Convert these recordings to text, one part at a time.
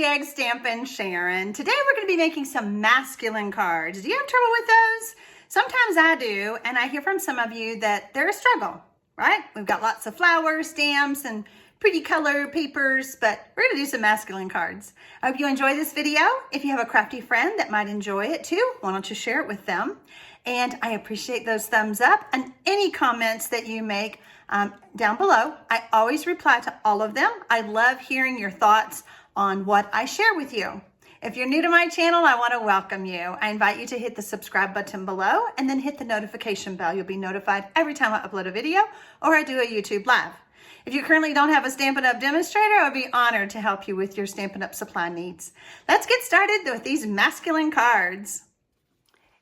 TxStampin Sharon. Today we're going to be making some masculine cards. Do you have trouble with those? Sometimes I do, and I hear from some of you that they're a struggle, right? We've got lots of flowers, stamps, and pretty color papers, but we're going to do some masculine cards. I hope you enjoy this video. If you have a crafty friend that might enjoy it too, why don't you share it with them? And I appreciate those thumbs up and any comments that you make down below. I always reply to all of them. I love hearing your thoughts on what I share with you. If you're new to my channel, I want to welcome you. I invite you to hit the subscribe button below and then hit the notification bell. You'll be notified every time I upload a video or I do a YouTube live. If you currently don't have a Stampin' Up demonstrator, I would be honored to help you with your Stampin' Up supply needs. Let's get started with these masculine cards.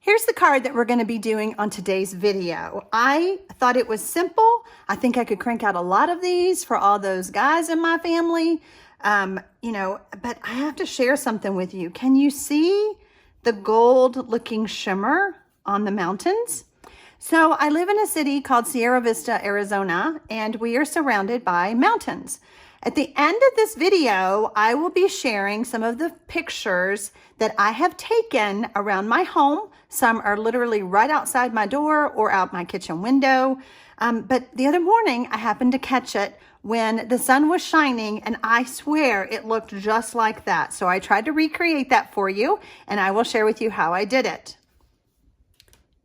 Here's the card that we're going to be doing on today's video. I thought it was simple. I think I could crank out a lot of these for all those guys in my family. But I have to share something with you. Can you see the gold looking shimmer on the mountains? So I live in a city called Sierra Vista, Arizona, and we are surrounded by mountains. At the end of this video, I will be sharing some of the pictures that I have taken around my home. Some are literally right outside my door or out my kitchen window. But the other morning, I happened to catch it when the sun was shining, and I swear it looked just like that. So I tried to recreate that for you, and I will share with you how I did it.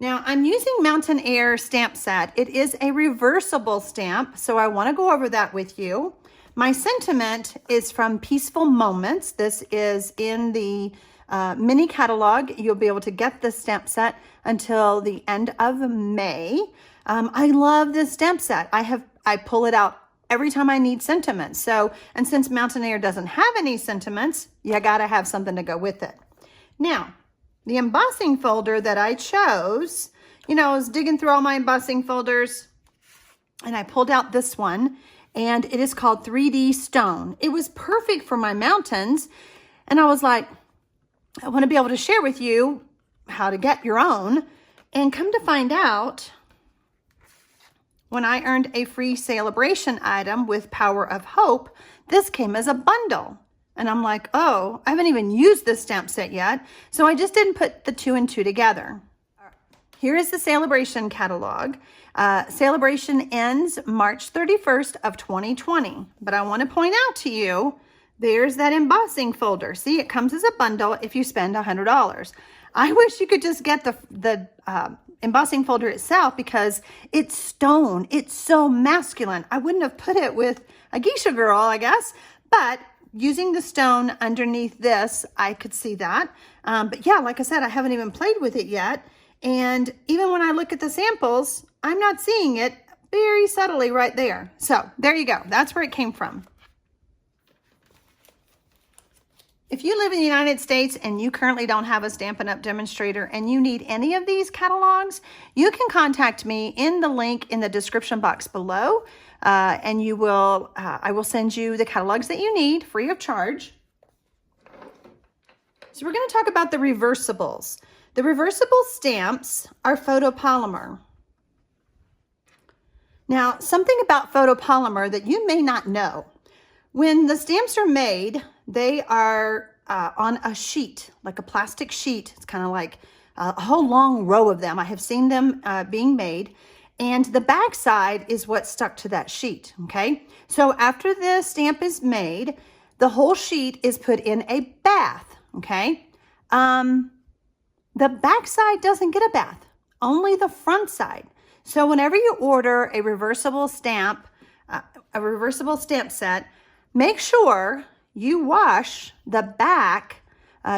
Now, I'm using Mountain Air stamp set. It is a reversible stamp, so I want to go over that with you. My sentiment is from Peaceful Moments. This is in the mini catalog. You'll be able to get this stamp set until the end of May. I love this stamp set. I pull it out every time I need sentiments. So, and since Mountain Air doesn't have any sentiments, you gotta have something to go with it. Now, the embossing folder that I chose, I was digging through all my embossing folders and I pulled out this one, and it is called 3D Stone. It was perfect for my mountains, and I was like, I want to be able to share with you how to get your own. And come to find out, when I earned a free celebration item with Power of Hope, this came as a bundle. And I'm like, oh, I haven't even used this stamp set yet. So I just didn't put the 2 and 2 together. Here is the celebration catalog. Celebration ends March 31st of 2020. But I want to point out to you, there's that embossing folder. See, it comes as a bundle if you spend $100. I wish you could just get the embossing folder itself because it's stone. It's so masculine. I wouldn't have put it with a geisha girl, I guess, but using the stone underneath this, I could see that. But yeah, like I said, I haven't even played with it yet. And even when I look at the samples, I'm not seeing it very subtly right there. So there you go. That's where it came from. If you live in the United States and you currently don't have a Stampin' Up demonstrator and you need any of these catalogs, you can contact me in the link in the description box below, and I will send you the catalogs that you need free of charge. So we're going to talk about the reversibles. The reversible stamps are photopolymer. Now, something about photopolymer that you may not know. When the stamps are made, they are on a sheet, like a plastic sheet. It's kind of like a whole long row of them. I have seen them being made. And the back side is what's stuck to that sheet, okay? So after the stamp is made, the whole sheet is put in a bath, okay? The back side doesn't get a bath, only the front side. So whenever you order a reversible stamp set, make sure you wash the back.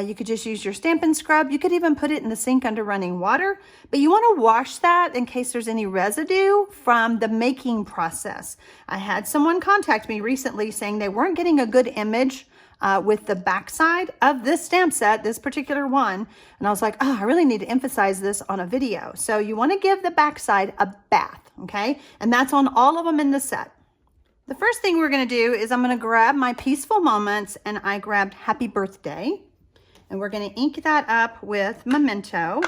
You could just use your Stampin' Scrub. You could even put it in the sink under running water, but you want to wash that in case there's any residue from the making process. I had someone contact me recently saying they weren't getting a good image with the backside of this stamp set, this particular one. And I was like, oh, I really need to emphasize this on a video. So you want to give the backside a bath, okay? And that's on all of them in the set. The first thing we're going to do is I'm going to grab my Peaceful Moments, and I grabbed Happy Birthday. And we're going to ink that up with Memento.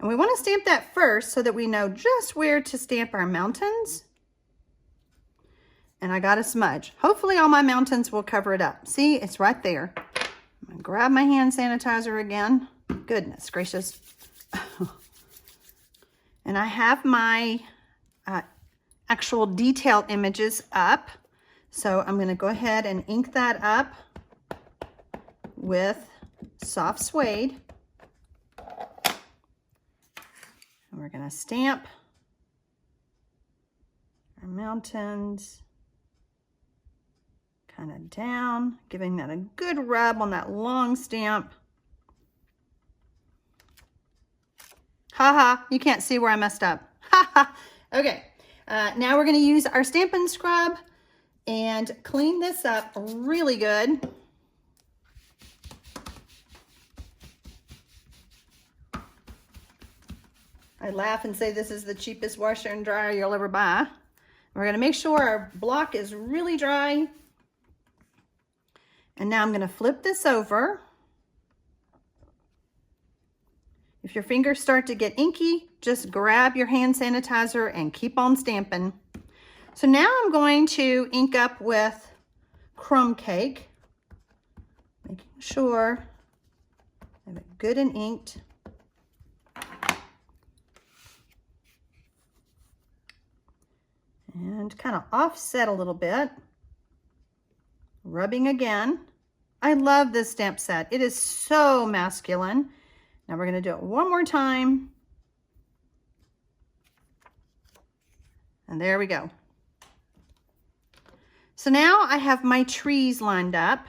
And we want to stamp that first so that we know just where to stamp our mountains. and I got a smudge. Hopefully all my mountains will cover it up. See, it's right there. I'm gonna grab my hand sanitizer again. Goodness gracious. And I have my actual detailed images up. So I'm gonna go ahead and ink that up with soft suede. And we're gonna stamp our mountains kind of down, giving that a good rub on that long stamp. Haha, you can't see where I messed up. Haha. Okay, now we're gonna use our Stampin' Scrub and clean this up really good. I laugh and say this is the cheapest washer and dryer you'll ever buy. We're gonna make sure our block is really dry. And now I'm gonna flip this over. If your fingers start to get inky, just grab your hand sanitizer and keep on stamping. So now I'm going to ink up with crumb cake, making sure I have it good and inked. And kind of offset a little bit, rubbing again. I love this stamp set. It is so masculine. Now we're going to do it one more time. And there we go. So now I have my trees lined up,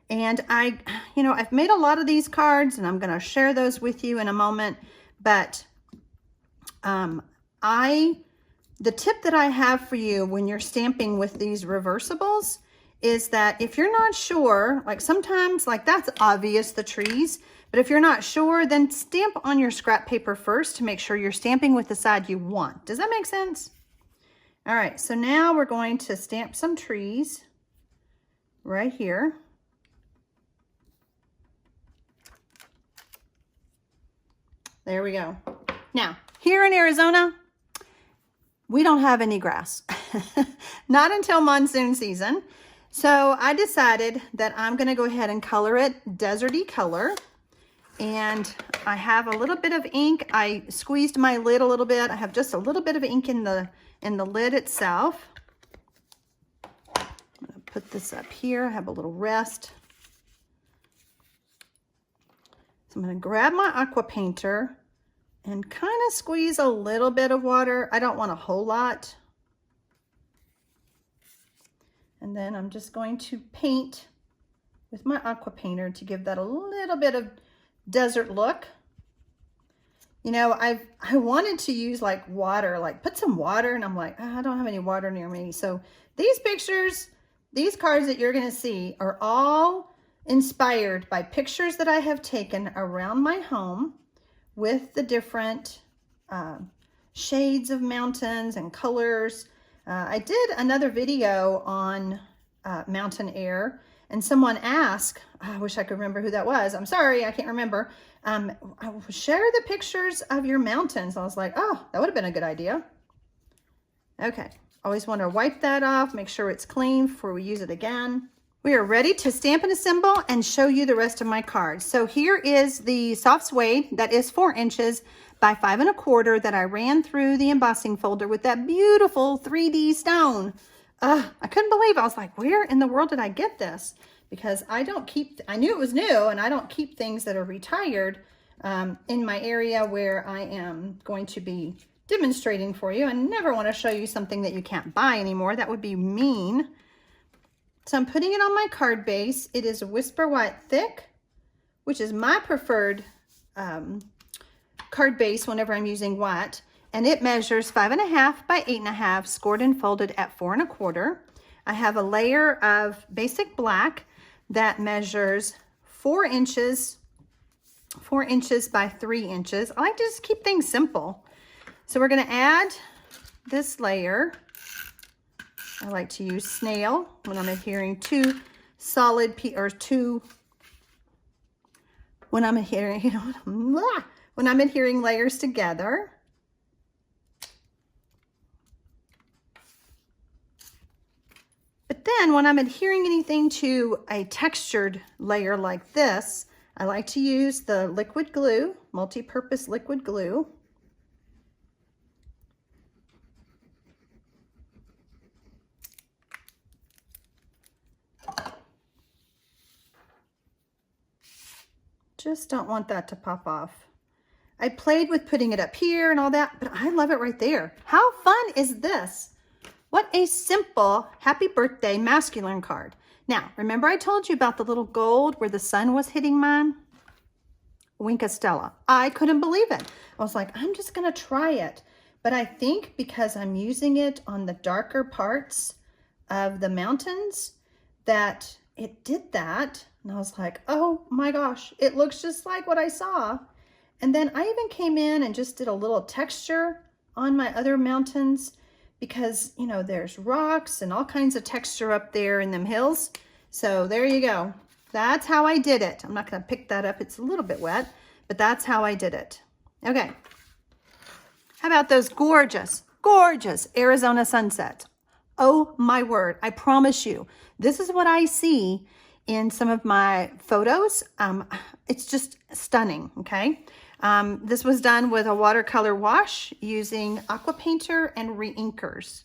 and I've made a lot of these cards, and I'm going to share those with you in a moment. But the tip that I have for you when you're stamping with these reversibles is that if you're not sure, like sometimes, like that's obvious, the trees, but if you're not sure, then stamp on your scrap paper first to make sure you're stamping with the side you want. Does that make sense? All right, so now we're going to stamp some trees right here. There we go. Now, here in Arizona, we don't have any grass, not until monsoon season. So I decided that I'm gonna go ahead and color it deserty color. And I have a little bit of ink. I squeezed my lid a little bit. I have just a little bit of ink in the lid itself. I'm gonna put this up here. I have a little rest. So I'm gonna grab my aqua painter and kind of squeeze a little bit of water. I don't want a whole lot. And then I'm just going to paint with my aqua painter to give that a little bit of desert look. You know, I wanted to use like water, like put some water, and I'm like, oh, I don't have any water near me. So these pictures, these cards that you're gonna see are all inspired by pictures that I have taken around my home with the different shades of mountains and colors. I did another video on mountain air, and someone asked, I wish I could remember who that was. I'm sorry, I can't remember. Share the pictures of your mountains. I was like, oh, that would have been a good idea. Okay, always want to wipe that off, make sure it's clean before we use it again. We are ready to stamp and assemble and show you the rest of my cards. So here is the soft suede that is 4 inches by 5 1/4 that I ran through the embossing folder with that beautiful 3D stone. I couldn't believe it. I was like, where in the world did I get this? Because I knew it was new, and I don't keep things that are retired in my area where I am going to be demonstrating for you. I never want to show you something that you can't buy anymore. That would be mean. So I'm putting it on my card base. It is Whisper White Thick, which is my preferred card base whenever I'm using white. And it measures 5 1/2 by 8 1/2, scored and folded at 4 1/4. I have a layer of basic black that measures 4 inches by 3 inches. I like to just keep things simple. So we're going to add this layer. I like to use snail when I'm adhering two solid when I'm adhering layers together. then when I'm adhering anything to a textured layer like this, I like to use the liquid glue, multi-purpose liquid glue. Just don't want that to pop off. I played with putting it up here and all that, but I love it right there. How fun is this? What a simple happy birthday masculine card. Now, remember I told you about the little gold where the sun was hitting mine? Winka Stella. I couldn't believe it. I was like, I'm just gonna try it. But I think because I'm using it on the darker parts of the mountains that it did that. And I was like, oh my gosh, it looks just like what I saw. And then I even came in and just did a little texture on my other mountains because, you know, there's rocks and all kinds of texture up there in them hills. So there you go. That's how I did it. I'm not going to pick that up. It's a little bit wet, but that's how I did it. Okay. How about those gorgeous, gorgeous Arizona sunsets? Oh my word. I promise you, this is what I see in some of my photos. It's just stunning, okay? This was done with a watercolor wash using aqua painter and re-inkers.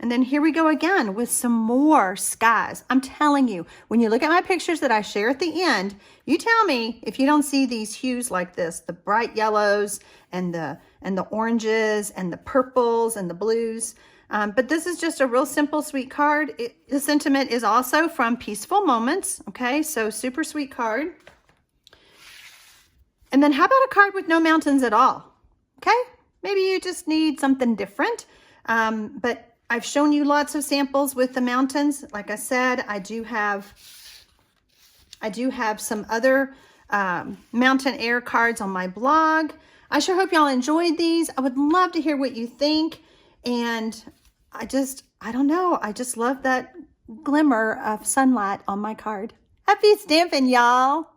And then here we go again with some more skies. I'm telling you, when you look at my pictures that I share at the end, you tell me if you don't see these hues like this, the bright yellows and the oranges and the purples and the blues. But this is just a real simple, sweet card. The sentiment is also from Peaceful Moments. Okay, so super sweet card. And then how about a card with no mountains at all? Okay, maybe you just need something different. But I've shown you lots of samples with the mountains. Like I said, I do have some other mountain air cards on my blog. I sure hope y'all enjoyed these. I would love to hear what you think. And I don't know. I just love that glimmer of sunlight on my card. Happy stamping, y'all.